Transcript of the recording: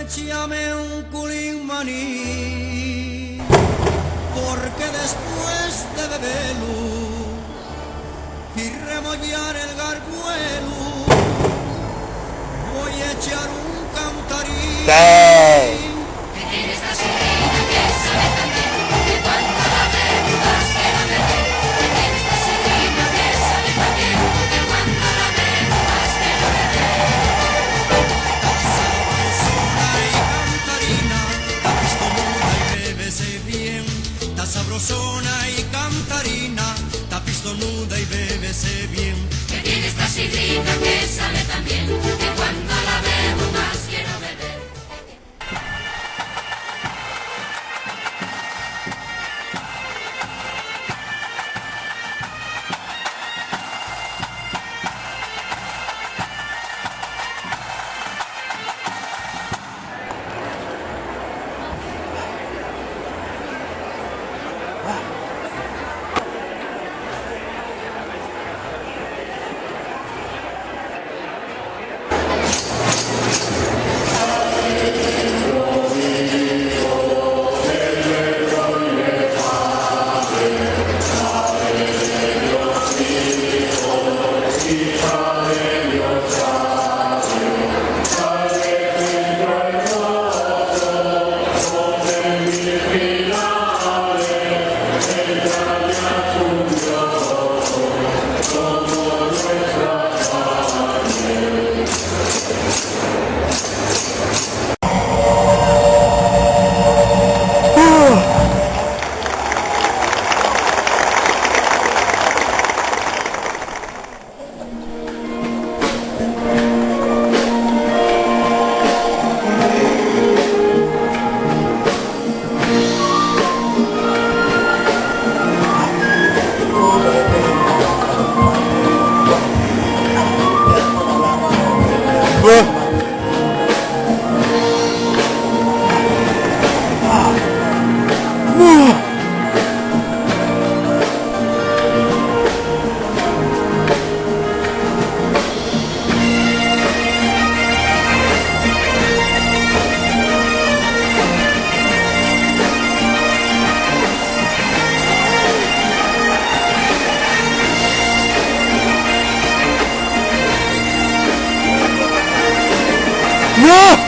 échame un culín maní, porque después de beberlo y remollar el garguelo, voy a echar un cantarín. ¡Sí! Que tiene esta sirena que sabe también, que cuando la bebo vas a beber. Que tiene esta sirena que sabe también, que cuando la bebo vas a beber. Está sabrosona y cantarina, está pistonuda y bébese bien. Que tiene esta sidrina que sabe también, que cuando la bebo más quiero beber. ¡No!